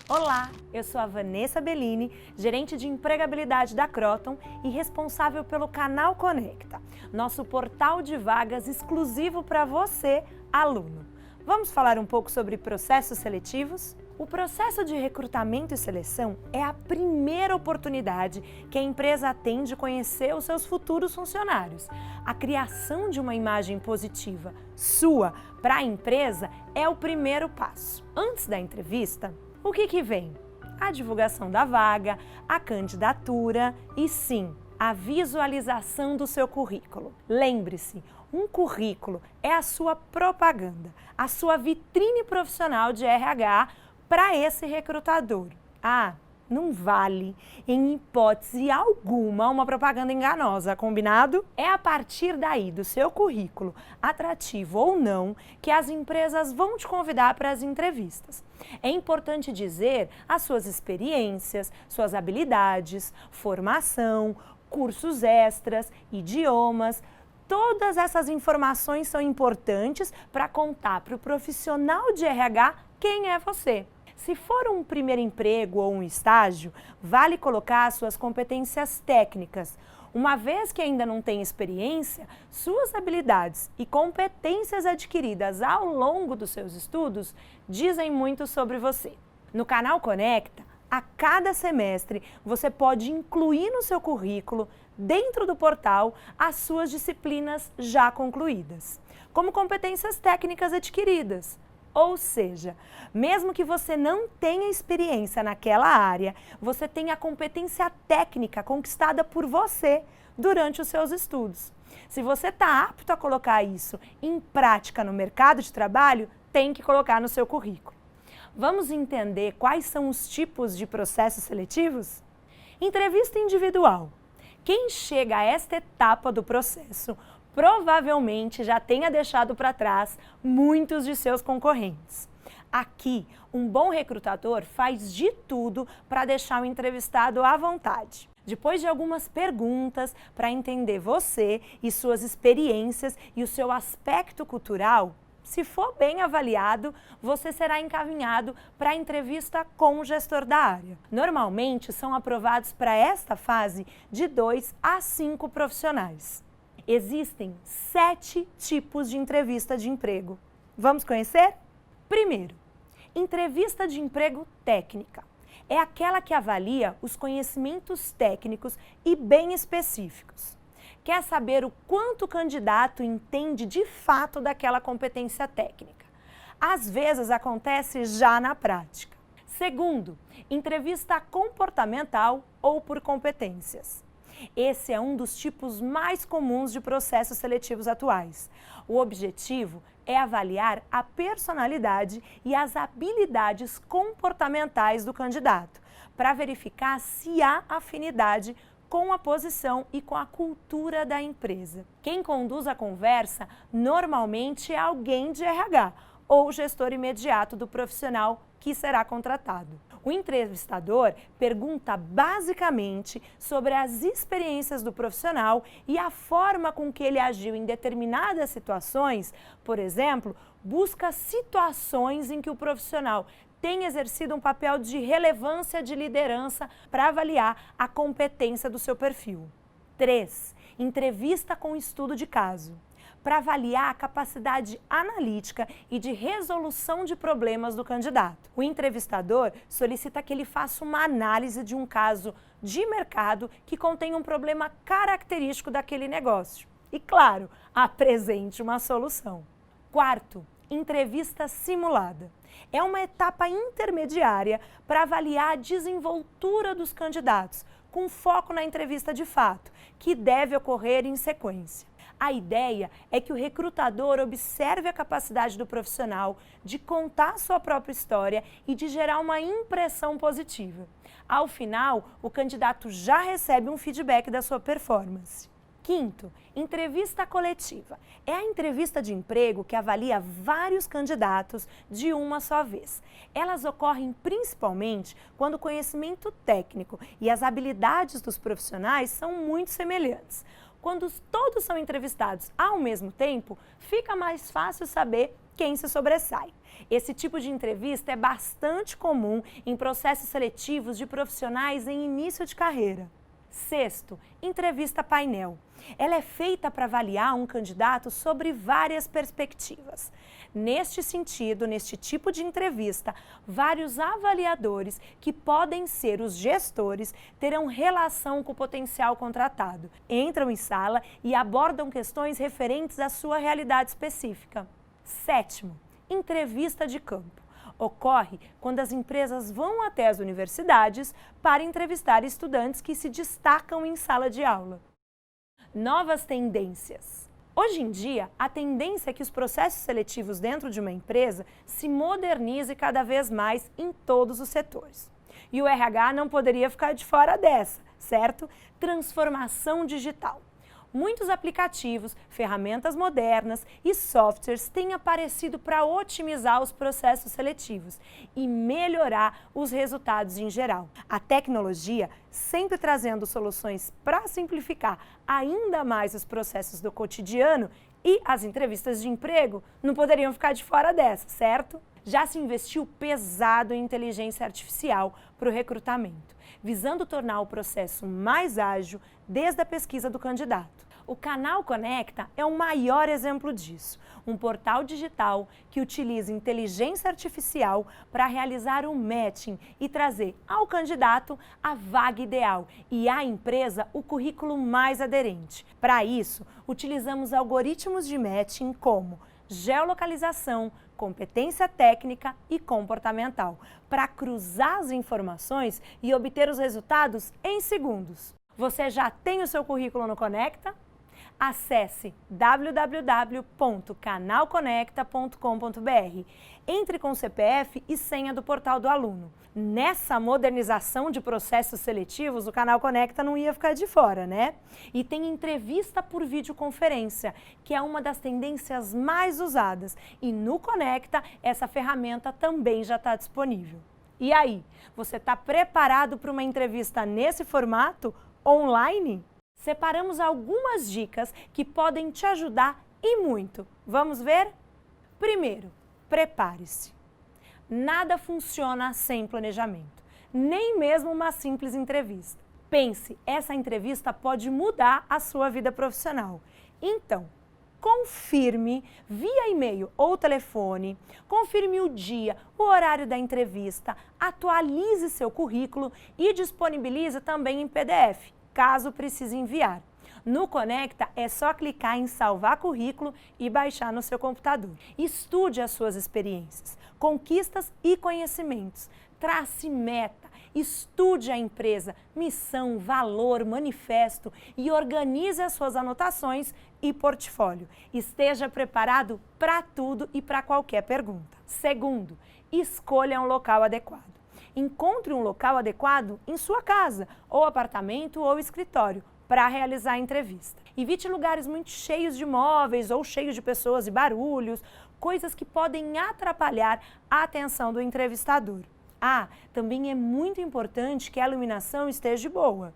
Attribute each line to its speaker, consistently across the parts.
Speaker 1: Olá, eu sou a Vanessa Bellini, gerente de empregabilidade da Kroton e responsável pelo Canal Conecta, nosso portal de vagas exclusivo para você, aluno. Vamos falar um pouco sobre processos seletivos? O processo de recrutamento e seleção é a primeira oportunidade que a empresa tem de conhecer os seus futuros funcionários. A criação de uma imagem positiva sua para a empresa é o primeiro passo. Antes da entrevista, o que vem? A divulgação da vaga, a candidatura e, sim, a visualização do seu currículo. Lembre-se, um currículo é a sua propaganda, a sua vitrine profissional de RH para esse recrutador. Não vale, em hipótese alguma, uma propaganda enganosa, combinado? É a partir daí do seu currículo, atrativo ou não, que as empresas vão te convidar para as entrevistas. É importante dizer as suas experiências, suas habilidades, formação, cursos extras, idiomas. Todas essas informações são importantes para contar para o profissional de RH quem é você. Se for um primeiro emprego ou um estágio, vale colocar as suas competências técnicas. Uma vez que ainda não tem experiência, suas habilidades e competências adquiridas ao longo dos seus estudos dizem muito sobre você. No Canal Conecta, a cada semestre, você pode incluir no seu currículo, dentro do portal, as suas disciplinas já concluídas, como competências técnicas adquiridas. Ou seja, mesmo que você não tenha experiência naquela área, você tem a competência técnica conquistada por você durante os seus estudos. Se você está apto a colocar isso em prática no mercado de trabalho, tem que colocar no seu currículo. Vamos entender quais são os tipos de processos seletivos? Entrevista individual. Quem chega a esta etapa do processo provavelmente já tenha deixado para trás muitos de seus concorrentes. Aqui, um bom recrutador faz de tudo para deixar o entrevistado à vontade. Depois de algumas perguntas para entender você e suas experiências e o seu aspecto cultural, se for bem avaliado, você será encaminhado para a entrevista com o gestor da área. Normalmente, são aprovados para esta fase de 2 a 5 profissionais. Existem 7 tipos de entrevista de emprego. Vamos conhecer? Primeiro, entrevista de emprego técnica. É aquela que avalia os conhecimentos técnicos e bem específicos. Quer saber o quanto o candidato entende de fato daquela competência técnica. Às vezes acontece já na prática. Segundo, entrevista comportamental ou por competências. Esse é um dos tipos mais comuns de processos seletivos atuais. O objetivo é avaliar a personalidade e as habilidades comportamentais do candidato, para verificar se há afinidade com a posição e com a cultura da empresa. Quem conduz a conversa normalmente é alguém de RH ou gestor imediato do profissional que será contratado. O entrevistador pergunta basicamente sobre as experiências do profissional e a forma com que ele agiu em determinadas situações. Por exemplo, busca situações em que o profissional tem exercido um papel de relevância de liderança para avaliar a competência do seu perfil. 3. Entrevista com estudo de caso, para avaliar a capacidade analítica e de resolução de problemas do candidato. O entrevistador solicita que ele faça uma análise de um caso de mercado que contém um problema característico daquele negócio. E, claro, apresente uma solução. 4. Entrevista simulada. É uma etapa intermediária para avaliar a desenvoltura dos candidatos, com foco na entrevista de fato, que deve ocorrer em sequência. A ideia é que o recrutador observe a capacidade do profissional de contar sua própria história e de gerar uma impressão positiva. Ao final, o candidato já recebe um feedback da sua performance. 5º, entrevista coletiva. É a entrevista de emprego que avalia vários candidatos de uma só vez. Elas ocorrem principalmente quando o conhecimento técnico e as habilidades dos profissionais são muito semelhantes. Quando todos são entrevistados ao mesmo tempo, fica mais fácil saber quem se sobressai. Esse tipo de entrevista é bastante comum em processos seletivos de profissionais em início de carreira. Sexto, entrevista painel. Ela é feita para avaliar um candidato sobre várias perspectivas. Neste sentido, neste tipo de entrevista, vários avaliadores, que podem ser os gestores, terão relação com o potencial contratado. Entram em sala e abordam questões referentes à sua realidade específica. Sétimo, entrevista de campo. Ocorre quando as empresas vão até as universidades para entrevistar estudantes que se destacam em sala de aula. Novas tendências. Hoje em dia, a tendência é que os processos seletivos dentro de uma empresa se modernizem cada vez mais em todos os setores. E o RH não poderia ficar de fora dessa, certo? Transformação digital. Muitos aplicativos, ferramentas modernas e softwares têm aparecido para otimizar os processos seletivos e melhorar os resultados em geral. A tecnologia, sempre trazendo soluções para simplificar ainda mais os processos do cotidiano, e as entrevistas de emprego não poderiam ficar de fora dessa, certo? Já se investiu pesado em inteligência artificial para o recrutamento, visando tornar o processo mais ágil desde a pesquisa do candidato. O Canal Conecta é o maior exemplo disso, um portal digital que utiliza inteligência artificial para realizar um matching e trazer ao candidato a vaga ideal e à empresa o currículo mais aderente. Para isso, utilizamos algoritmos de matching como geolocalização, competência técnica e comportamental, para cruzar as informações e obter os resultados em segundos. Você já tem o seu currículo no Conecta? Acesse www.canalconecta.com.br. Entre com CPF e senha do portal do aluno. Nessa modernização de processos seletivos, o Canal Conecta não ia ficar de fora, né? E tem entrevista por videoconferência, que é uma das tendências mais usadas. E no Conecta, essa ferramenta também já está disponível. E aí, você está preparado para uma entrevista nesse formato, online? Separamos algumas dicas que podem te ajudar e muito. Vamos ver? Primeiro, prepare-se. Nada funciona sem planejamento, nem mesmo uma simples entrevista. Pense, essa entrevista pode mudar a sua vida profissional. Então, confirme via e-mail ou telefone, confirme o dia, o horário da entrevista, atualize seu currículo e disponibilize também em PDF. Caso precise enviar. No Conecta é só clicar em salvar currículo e baixar no seu computador. Estude as suas experiências, conquistas e conhecimentos. Trace meta, estude a empresa, missão, valor, manifesto e organize as suas anotações e portfólio. Esteja preparado para tudo e para qualquer pergunta. Segundo, escolha um local adequado. Encontre um local adequado em sua casa, ou apartamento ou escritório, para realizar a entrevista. Evite lugares muito cheios de móveis ou cheios de pessoas e barulhos, coisas que podem atrapalhar a atenção do entrevistador. Também é muito importante que a iluminação esteja boa.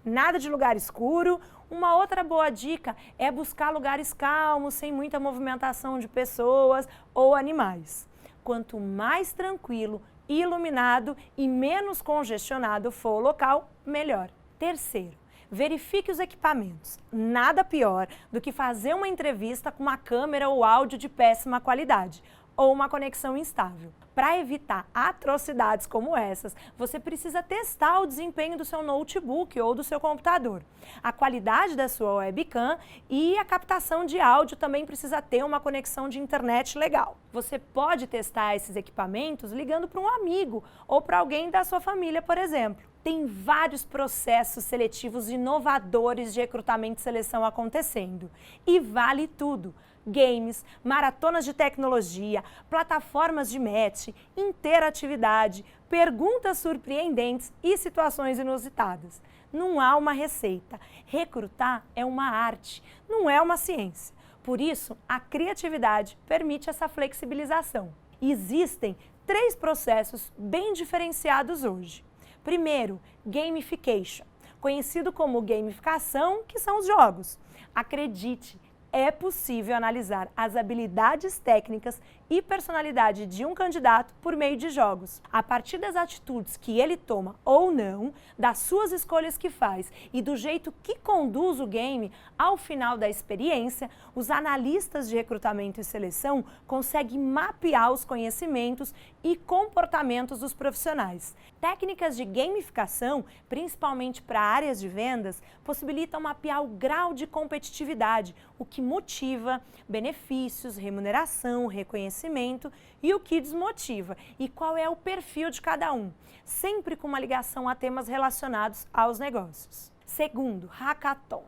Speaker 1: Nada de lugar escuro. Uma outra boa dica é buscar lugares calmos, sem muita movimentação de pessoas ou animais. Quanto mais tranquilo, iluminado e menos congestionado for o local, melhor. Terceiro, verifique os equipamentos. Nada pior do que fazer uma entrevista com uma câmera ou áudio de péssima qualidade ou uma conexão instável. Para evitar atrocidades como essas, você precisa testar o desempenho do seu notebook ou do seu computador. A qualidade da sua webcam e a captação de áudio também precisa ter uma conexão de internet legal. Você pode testar esses equipamentos ligando para um amigo ou para alguém da sua família, por exemplo. Tem vários processos seletivos inovadores de recrutamento e seleção acontecendo. E vale tudo. Games, maratonas de tecnologia, plataformas de match, interatividade, perguntas surpreendentes e situações inusitadas. Não há uma receita. Recrutar é uma arte, não é uma ciência. Por isso, a criatividade permite essa flexibilização. Existem 3 processos bem diferenciados hoje. Primeiro, gamification, conhecido como gamificação, que são os jogos. Acredite, é possível analisar as habilidades técnicas e personalidade de um candidato por meio de jogos. A partir das atitudes que ele toma ou não, das suas escolhas que faz e do jeito que conduz o game, ao final da experiência, os analistas de recrutamento e seleção conseguem mapear os conhecimentos e comportamentos dos profissionais. Técnicas de gamificação, principalmente para áreas de vendas, possibilitam mapear o grau de competitividade, o que motiva, benefícios, remuneração, reconhecimento e o que desmotiva e qual é o perfil de cada um, sempre com uma ligação a temas relacionados aos negócios. Segundo, hackathon.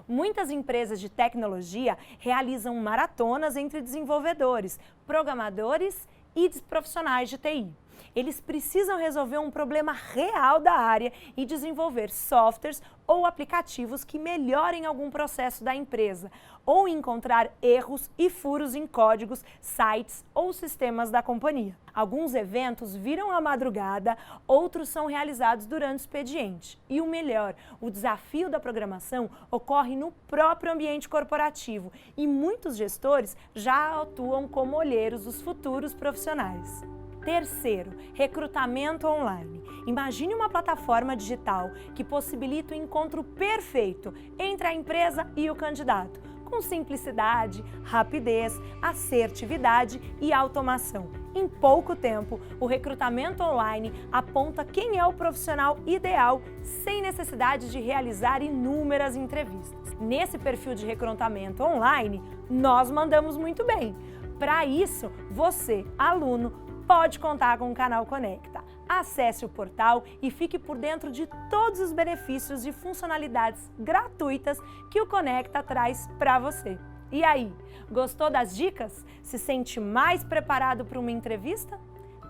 Speaker 1: Muitas empresas de tecnologia realizam maratonas entre desenvolvedores, programadores e profissionais de TI. Eles precisam resolver um problema real da área e desenvolver softwares ou aplicativos que melhorem algum processo da empresa, ou encontrar erros e furos em códigos, sites ou sistemas da companhia. Alguns eventos viram à madrugada, outros são realizados durante o expediente. E o melhor, o desafio da programação ocorre no próprio ambiente corporativo e muitos gestores já atuam como olheiros dos futuros profissionais. Terceiro, recrutamento online. Imagine uma plataforma digital que possibilita o encontro perfeito entre a empresa e o candidato, com simplicidade, rapidez, assertividade e automação. Em pouco tempo, o recrutamento online aponta quem é o profissional ideal sem necessidade de realizar inúmeras entrevistas. Nesse perfil de recrutamento online, nós mandamos muito bem. Para isso, você, aluno, pode contar com o Canal Conecta. Acesse o portal e fique por dentro de todos os benefícios e funcionalidades gratuitas que o Conecta traz para você. E aí, gostou das dicas? Se sente mais preparado para uma entrevista?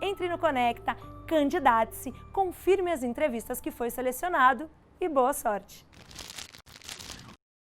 Speaker 1: Entre no Conecta, candidate-se, confirme as entrevistas que foi selecionado e boa sorte!